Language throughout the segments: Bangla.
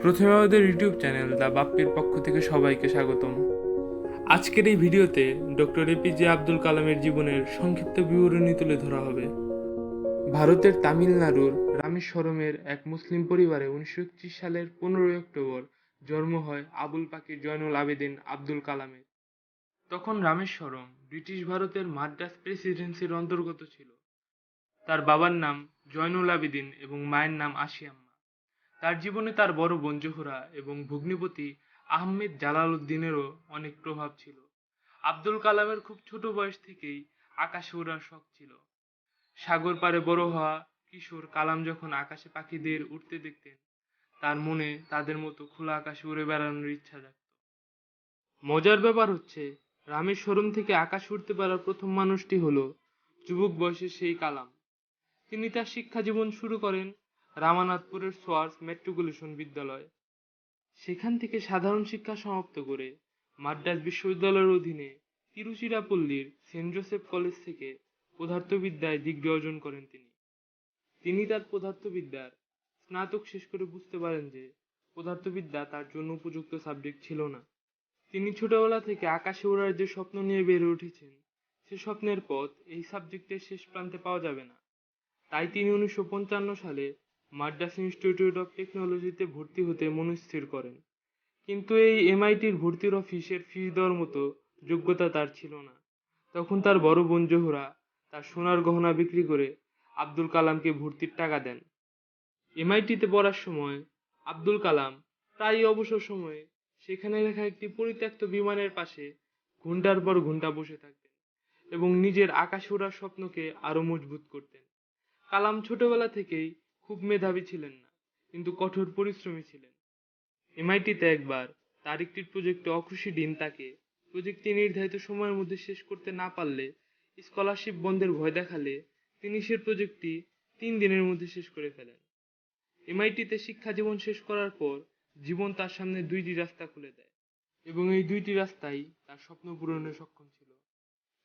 প্রথমে আমাদের ইউটিউব চ্যানেল দ্য বাপ্পির পক্ষ থেকে সবাইকে স্বাগতম। আজকের এই ভিডিওতে ডক্টর এপিজে আব্দুল কালামের জীবনের সংক্ষিপ্ত বিবরণী তুলে ধরা হবে। ভারতের তামিলনাড়ুর রামেশ্বরমের এক মুসলিম পরিবারে 1931 সালের 15 অক্টোবর জন্ম হয় আবুল পাকির জয়নুল আবেদিন আব্দুল কালামের। তখন রামেশ্বরম ব্রিটিশ ভারতের মাদ্রাজ প্রেসিডেন্সির অন্তর্গত ছিল। তার বাবার নাম জয়নুল আবেদিন এবং মায়ের নাম আসিয়াম্মা। তার জীবনে তার বড় বোন জোহরা এবং ভগ্নিপতি আহমেদ জালালউদ্দিনেরও অনেক প্রভাব ছিল। আব্দুল কালামের খুব ছোট বয়স থেকেই আকাশে ওড়ার শখ ছিল। সাগর পাড়ে বড় হওয়া কিশোর কালাম যখন আকাশে পাখিদের উঠতে দেখতেন, তার মনে তাদের মতো খোলা আকাশে উড়ে বেড়ানোর ইচ্ছা জাগত। মজার ব্যাপার হচ্ছে, রামেশ্বরম থেকে আকাশে উঠতে পারা প্রথম মানুষটি হলো যুবক বয়সে সেই কালাম। তিনি তার শিক্ষা জীবন শুরু করেন রামানাথপুরের সোয়ার্স মেট্রিকুলেশন বিদ্যালয়। সেখান থেকে সাধারণ শিক্ষা সমাপ্ত করে মাদ্রাজ বিশ্ববিদ্যালয়ের অধীনে তিরুচিরাপল্লীর সেন্ট জোসেফ কলেজ থেকে পদার্থবিদ্যায় ডিগ্রি অর্জন করেন তিনি। তিনি তার পদার্থবিদ্যার স্নাতক শেষ করে বুঝতে পারেন যে পদার্থবিদ্যা তার জন্য উপযুক্ত সাবজেক্ট ছিল না। তিনি ছোটবেলা থেকে আকাশে ওড়ার যে স্বপ্ন নিয়ে বেড়ে উঠেছেন, সে স্বপ্নের পথ এই সাবজেক্টের শেষ প্রান্তে পাওয়া যাবে না। তাই তিনি 1955 সালে মাদ্রাজ ইনস্টিটিউট অফ টেকনোলজিতে ভর্তি হতে মনস্থির করেন। কিন্তু এই এমআইটির ভর্তির অফিসের ফিস দেওয়ার মতো যোগ্যতা তার ছিল না। তখন তার বড় বোন জোহরা তার সোনার গহনা বিক্রি করে আব্দুল কালামকে ভর্তির টাকা দেন। এমআইটিতে পড়ার সময় আব্দুল কালাম প্রায়ই অবসর সময়ে সেখানে রাখা একটি পরিত্যক্ত বিমানের পাশে ঘন্টার পর ঘন্টা বসে থাকতেন এবং নিজের আকাশে ওড়ার স্বপ্নকে আরো মজবুত করতেন। কালাম ছোটবেলা থেকেই খুব মেধাবী ছিলেন না, কিন্তু কঠোর পরিশ্রমী ছিলেন। এমআইটিতে একবার তার একটি প্রজেক্টে অখুশি ডিন তাকে প্রজেক্টটি নির্ধারিত সময়ের মধ্যে শেষ করতে না পারলে স্কলারশিপ বন্ধের ভয় দেখালে তিনি সে প্রজেক্টটি 3 দিনের মধ্যে শেষ করে ফেলেন। এমআইটিতে শিক্ষা জীবন শেষ করার পর জীবন তার সামনে দুইটি রাস্তা খুলে দেয় এবং এই দুইটি রাস্তাই তার স্বপ্ন পূরণে সক্ষম ছিল।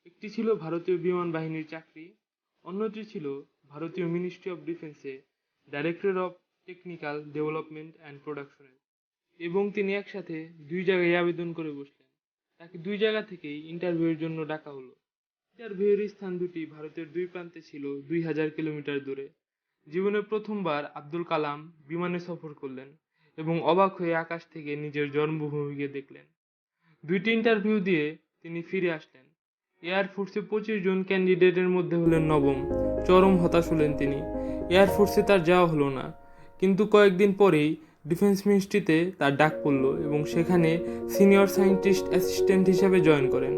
একটি ছিল ভারতীয় বিমান বাহিনীর চাকরি, অন্যটি ছিল ভারতীয় মিনিস্ট্রি অফ ডিফেন্সে director of technical development and প্রোডাকশনের। এবং তিনি একসাথে দুই জায়গায় আবেদন করে বসলেন। তাকে দুই জায়গা থেকেই ইন্টারভিউয়ের জন্য ডাকা হলো। ইন্টারভিউয়ের স্থান দুটি ভারতের দুই প্রান্তে ছিল 2000 কিলোমিটার দূরে। জীবনে প্রথমবার আব্দুল কালাম বিমানে সফর করলেন এবং অবাক হয়ে আকাশ থেকে নিজের জন্মভূমিকে দেখলেন। দুইটি ইন্টারভিউ দিয়ে তিনি ফিরে আসলেন। এয়ারফোর্সে 25 জন ক্যান্ডিডেটের মধ্যে হলেন নবম। চরম হতাশ হলেন তিনি। এয়ারফোর্সে তার যাওয়া হলো না, কিন্তু কয়েকদিন পরেই ডিফেন্স মিনিস্ট্রিতে তার ডাক পড়ল এবং সেখানে সিনিয়র সায়েন্টিস্ট অ্যাসিস্ট্যান্ট হিসেবে জয়েন করেন।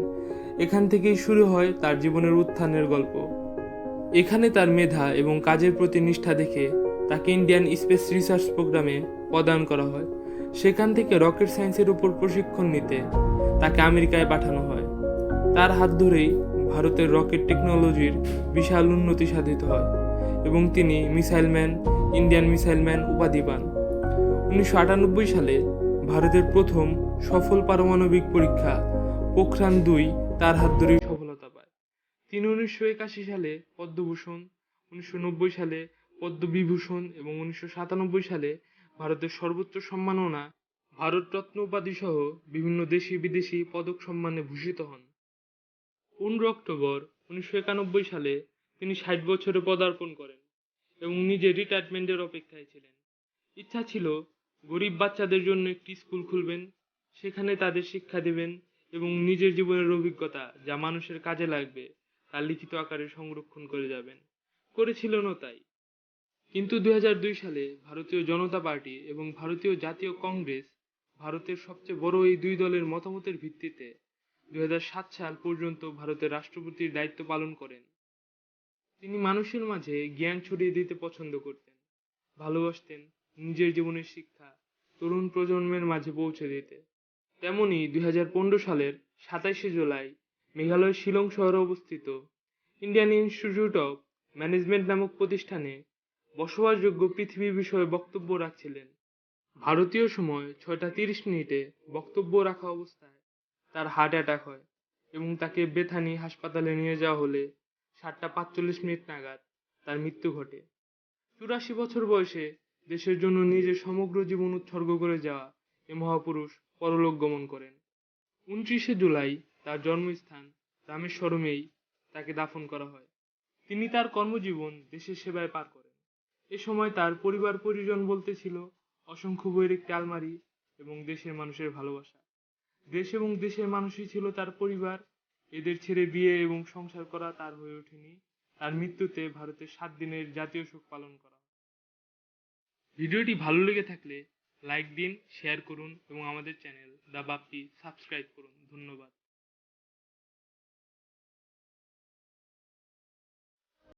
এখান থেকেই শুরু হয় তার জীবনের উত্থানের গল্প। এখানে তার মেধা এবং কাজের প্রতি নিষ্ঠা দেখে তাকে ইন্ডিয়ান স্পেস রিসার্চ প্রোগ্রামে প্রদান করা হয়। সেখান থেকে রকেট সায়েন্সের উপর প্রশিক্ষণ নিতে তাকে আমেরিকায় পাঠানো হয়। তার হাত ধরেই ভারতের রকেট টেকনোলজির বিশাল উন্নতি সাধিত হয় এবং তিনি মিসাইলম্যান, ইন্ডিয়ান মিসাইলম্যান উপাধি পান। 1998 সালে ভারতের প্রথম সফল পারমাণবিক পরীক্ষা পোখরান-2 তার হাত ধরেই সফলতা পায়। তিনি 1981 সালে পদ্মভূষণ, 1990 সালে পদ্মবিভূষণ এবং 1997 সালে ভারতের সর্বোচ্চ সম্মাননা ভারতরত্ন উপাধি সহ বিভিন্ন দেশি বিদেশি পদক সম্মানে ভূষিত হন। 15 অক্টোবর 1991 সালে তিনি 60 বছরে পদার্পণ করেন এবং নিজের রিটায়ারমেন্টের অপেক্ষায় ছিলেন। ইচ্ছা ছিল গরিব বাচ্চাদের জন্য একটি স্কুল খুলবেন, সেখানে তাদের শিক্ষা দেবেন এবং নিজের জীবনের অভিজ্ঞতা যা মানুষের কাজে লাগবে তা লিখিত আকারে সংরক্ষণ করে যাবেন। করেছিলেনও তাই। কিন্তু 2002 সালে ভারতীয় জনতা পার্টি এবং ভারতীয় জাতীয় কংগ্রেস ভারতের সবচেয়ে বড় এই দুই দলের মতামতের ভিত্তিতে 2007 সাল পর্যন্ত ভারতের রাষ্ট্রপতির দায়িত্ব পালন করেন। তিনি মানুষের মাঝে জ্ঞান ছড়িয়ে দিতে পছন্দ করতেন, ভালোবাসতেন নিজের জীবনের শিক্ষা তরুণ প্রজন্মের মাঝে পৌঁছে দিতে। তেমনি 2015 সালের 27শে জুলাই মেঘালয়ের শিলং শহরে অবস্থিত ইন্ডিয়ান ইনস্টিটিউট অফ ম্যানেজমেন্ট নামক প্রতিষ্ঠানে বসবাসযোগ্য পৃথিবী বিষয়ে বক্তব্য রাখছিলেন। ভারতীয় সময় 6টা 30 মিনিটে বক্তব্য রাখা অবস্থায় তার হার্ট অ্যাটাক হয় এবং তাকে বেথানি হাসপাতালে নিয়ে যাওয়া হলে 7টা 45 মিনিট নাগাদ তার মৃত্যু ঘটে। 84 বছর বয়সে দেশের জন্য নিজের সমগ্র জীবন উৎসর্গ করে যাওয়া এ মহাপুরুষ পরলোক গমন করেন। 29শে জুলাই তার জন্মস্থান রামেশ্বরমেই তাকে দাফন করা হয়। তিনি তার কর্মজীবন দেশের সেবায় পার করেন। এ সময় তার পরিবার পরিজন বলতে ছিল অসংখ্য বইয়ের একটি আলমারি এবং দেশের মানুষের ভালোবাসা। দেশ এবং দেশের মানুষই ছিল তার পরিবার। এদের ছেড়ে বিয়ে এবং সংসার করা তার হয়ে ওঠেনি। তার মৃত্যুতে ভারতের 7 দিনের জাতীয় শোক পালন করা হয়। ভিডিওটি ভালো লেগে থাকলে লাইক দিন, শেয়ার করুন এবং আমাদের চ্যানেল দ্য বাপ্পি সাবস্ক্রাইব করুন। ধন্যবাদ।